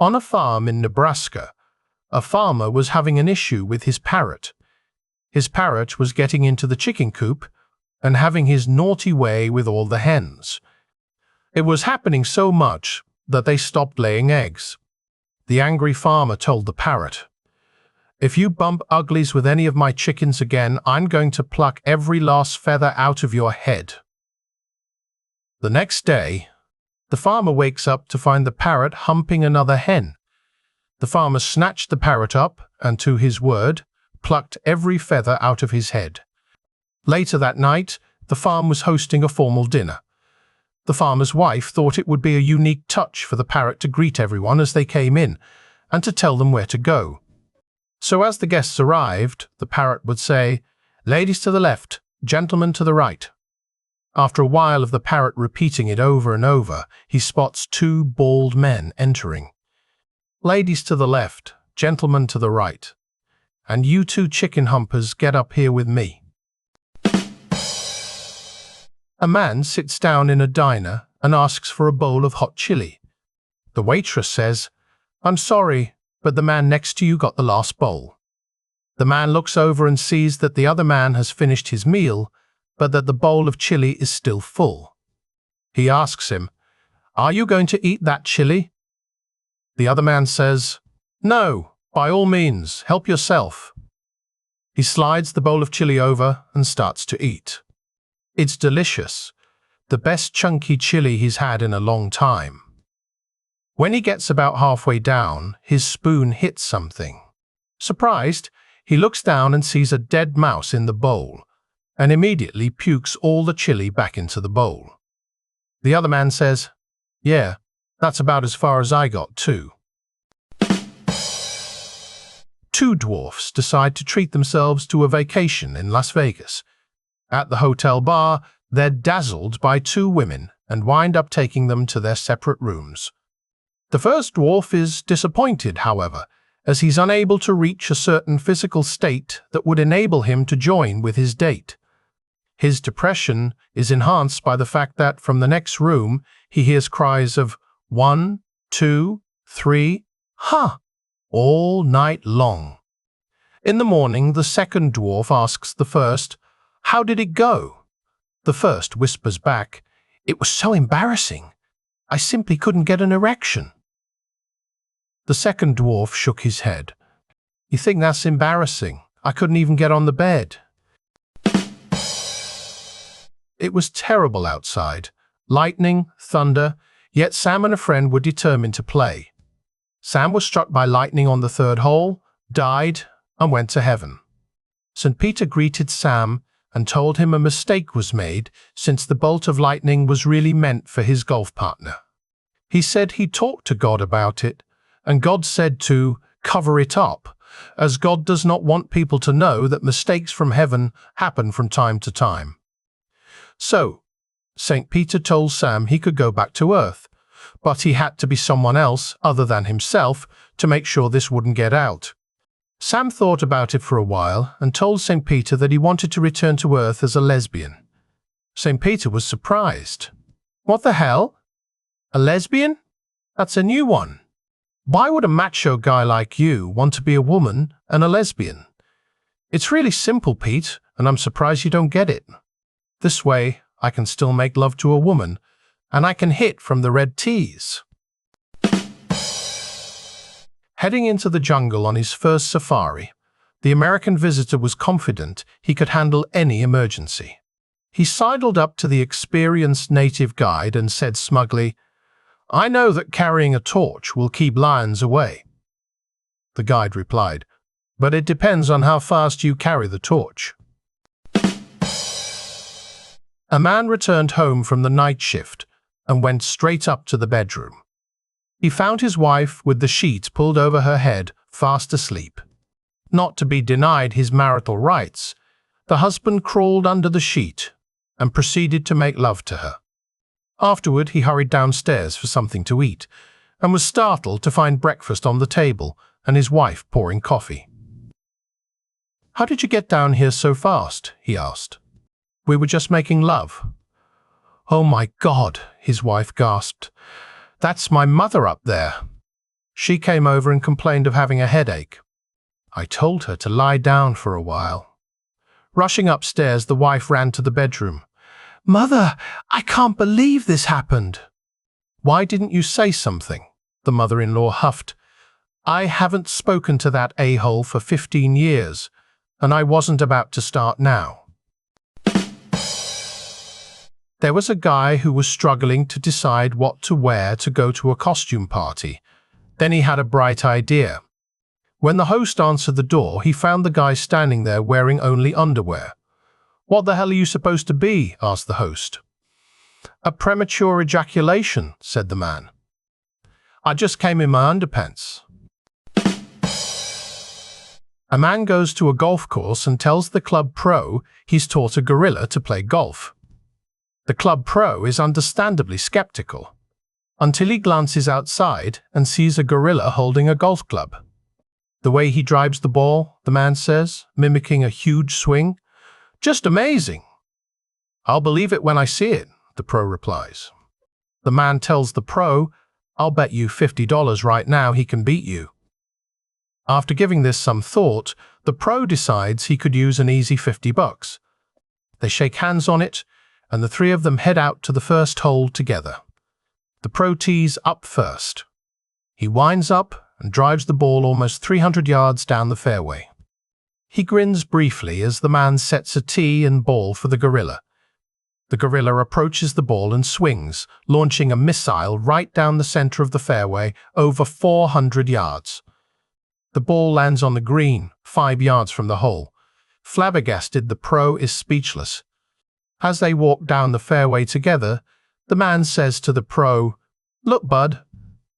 On a farm in Nebraska, a farmer was having an issue with his parrot. His parrot was getting into the chicken coop and having his naughty way with all the hens. It was happening so much that they stopped laying eggs. The angry farmer told the parrot, "If you bump uglies with any of my chickens again, I'm going to pluck every last feather out of your head." The next day, the farmer wakes up to find the parrot humping another hen. The farmer snatched the parrot up and, to his word, plucked every feather out of his head. Later that night, the farm was hosting a formal dinner. The farmer's wife thought it would be a unique touch for the parrot to greet everyone as they came in and to tell them where to go. So as the guests arrived, the parrot would say, "Ladies to the left, gentlemen to the right." After a while of the parrot repeating it over and over, he spots two bald men entering. "Ladies to the left, gentlemen to the right. And you two chicken humpers, get up here with me." A man sits down in a diner and asks for a bowl of hot chili. The waitress says, "I'm sorry, but the man next to you got the last bowl." The man looks over and sees that the other man has finished his meal, but that the bowl of chili is still full. He asks him, "Are you going to eat that chili?" The other man says, "No, by all means, help yourself." He slides the bowl of chili over and starts to eat. It's delicious, the best chunky chili he's had in a long time. When he gets about halfway down, his spoon hits something. Surprised, he looks down and sees a dead mouse in the bowl, and immediately pukes all the chili back into the bowl. The other man says, "Yeah, that's about as far as I got too." Two dwarfs decide to treat themselves to a vacation in Las Vegas. At the hotel bar, they're dazzled by two women and wind up taking them to their separate rooms. The first dwarf is disappointed, however, as he's unable to reach a certain physical state that would enable him to join with his date. His depression is enhanced by the fact that from the next room he hears cries of 1, 2, 3, ha! All night long. In the morning, the second dwarf asks the first, "How did it go?" The first whispers back, "It was so embarrassing. I simply couldn't get an erection." The second dwarf shook his head. "You think that's embarrassing? I couldn't even get on the bed." It was terrible outside. Lightning, thunder, yet Sam and a friend were determined to play. Sam was struck by lightning on the third hole, died, and went to heaven. St. Peter greeted Sam and told him a mistake was made since the bolt of lightning was really meant for his golf partner. He said he talked to God about it, and God said to cover it up, as God does not want people to know that mistakes from heaven happen from time to time. So, St. Peter told Sam he could go back to Earth, but he had to be someone else other than himself to make sure this wouldn't get out. Sam thought about it for a while and told St. Peter that he wanted to return to Earth as a lesbian. St. Peter was surprised. "What the hell? A lesbian? That's a new one. Why would a macho guy like you want to be a woman and a lesbian?" "It's really simple, Pete, and I'm surprised you don't get it. This way, I can still make love to a woman, and I can hit from the red tees." Heading into the jungle on his first safari, the American visitor was confident he could handle any emergency. He sidled up to the experienced native guide and said smugly, "I know that carrying a torch will keep lions away." The guide replied, "But it depends on how fast you carry the torch." A man returned home from the night shift and went straight up to the bedroom. He found his wife with the sheet pulled over her head, fast asleep. Not to be denied his marital rights, the husband crawled under the sheet and proceeded to make love to her. Afterward, he hurried downstairs for something to eat and was startled to find breakfast on the table and his wife pouring coffee. "How did you get down here so fast?" he asked. "We were just making love." "Oh my God," his wife gasped. "That's my mother up there." She came over and complained of having a headache. I told her to lie down for a while. Rushing upstairs, the wife ran to the bedroom. "Mother, I can't believe this happened." "Why didn't you say something?" the mother-in-law huffed. "I haven't spoken to that a-hole for 15 years, and I wasn't about to start now." There was a guy who was struggling to decide what to wear to go to a costume party. Then he had a bright idea. When the host answered the door, he found the guy standing there wearing only underwear. "What the hell are you supposed to be?" asked the host. "A premature ejaculation," said the man. "I just came in my underpants." A man goes to a golf course and tells the club pro he's taught a gorilla to play golf. The club pro is understandably skeptical, until he glances outside and sees a gorilla holding a golf club. "The way he drives the ball," the man says, mimicking a huge swing, "just amazing." "I'll believe it when I see it," the pro replies. The man tells the pro, "I'll bet you $50 right now he can beat you." After giving this some thought, the pro decides he could use an easy $50. They shake hands on it, and the three of them head out to the first hole together. The pro tees up first. He winds up and drives the ball almost 300 yards down the fairway. He grins briefly as the man sets a tee and ball for the gorilla. The gorilla approaches the ball and swings, launching a missile right down the center of the fairway over 400 yards. The ball lands on the green, 5 yards from the hole. Flabbergasted, the pro is speechless. As they walk down the fairway together, the man says to the pro, "Look, bud,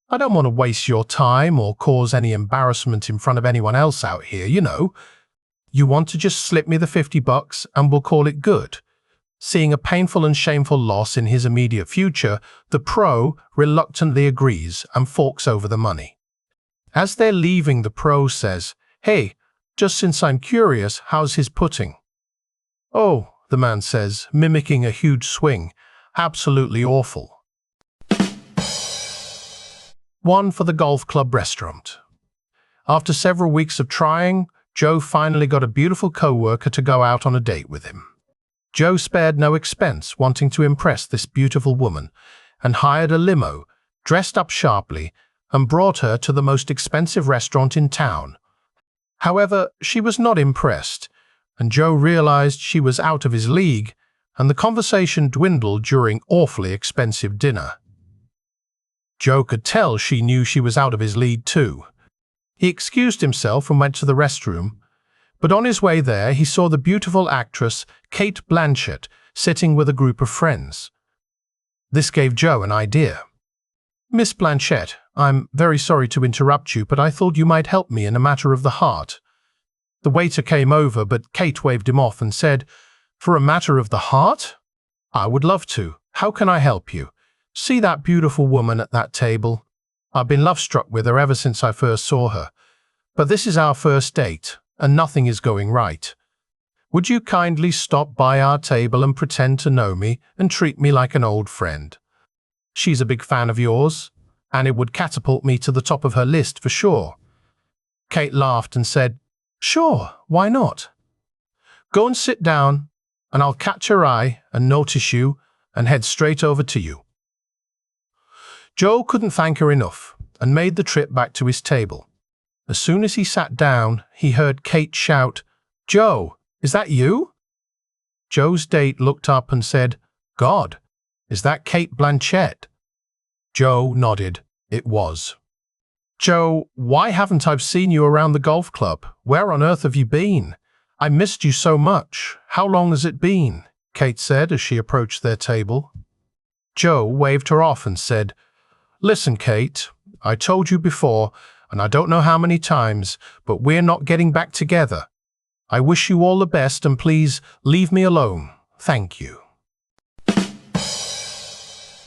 I don't want to waste your time or cause any embarrassment in front of anyone else out here, you know. You want to just slip me the $50 and we'll call it good." Seeing a painful and shameful loss in his immediate future, the pro reluctantly agrees and forks over the money. As they're leaving, the pro says, "Hey, just since I'm curious, how's his putting?" "Oh," the man says, mimicking a huge swing, "absolutely awful." One for the golf club restaurant. After several weeks of trying, Joe finally got a beautiful co-worker to go out on a date with him. Joe spared no expense wanting to impress this beautiful woman and hired a limo, dressed up sharply, and brought her to the most expensive restaurant in town. However, she was not impressed, and Joe realized she was out of his league, and the conversation dwindled during awfully expensive dinner. Joe could tell she knew she was out of his league too. He excused himself and went to the restroom, but on his way there he saw the beautiful actress Cate Blanchett sitting with a group of friends. This gave Joe an idea. "Miss Blanchett, I'm very sorry to interrupt you, but I thought you might help me in a matter of the heart." The waiter came over, but Cate waved him off and said, "For a matter of the heart? I would love to. How can I help you? See that beautiful woman at that table? I've been love-struck with her ever since I first saw her. But this is our first date, and nothing is going right. Would you kindly stop by our table and pretend to know me and treat me like an old friend? She's a big fan of yours, and it would catapult me to the top of her list for sure." Cate laughed and said, "Sure, why not? Go and sit down, and I'll catch her eye and notice you and head straight over to you." Joe couldn't thank her enough and made the trip back to his table. As soon as he sat down, he heard Cate shout, "Joe, is that you?" Joe's date looked up and said, "God, is that Cate Blanchett?" Joe nodded. It was. "Joe, why haven't I seen you around the golf club? Where on earth have you been? I missed you so much. How long has it been?" Cate said as she approached their table. Joe waved her off and said, "Listen, Cate, I told you before, and I don't know how many times, but we're not getting back together. I wish you all the best and please leave me alone. Thank you."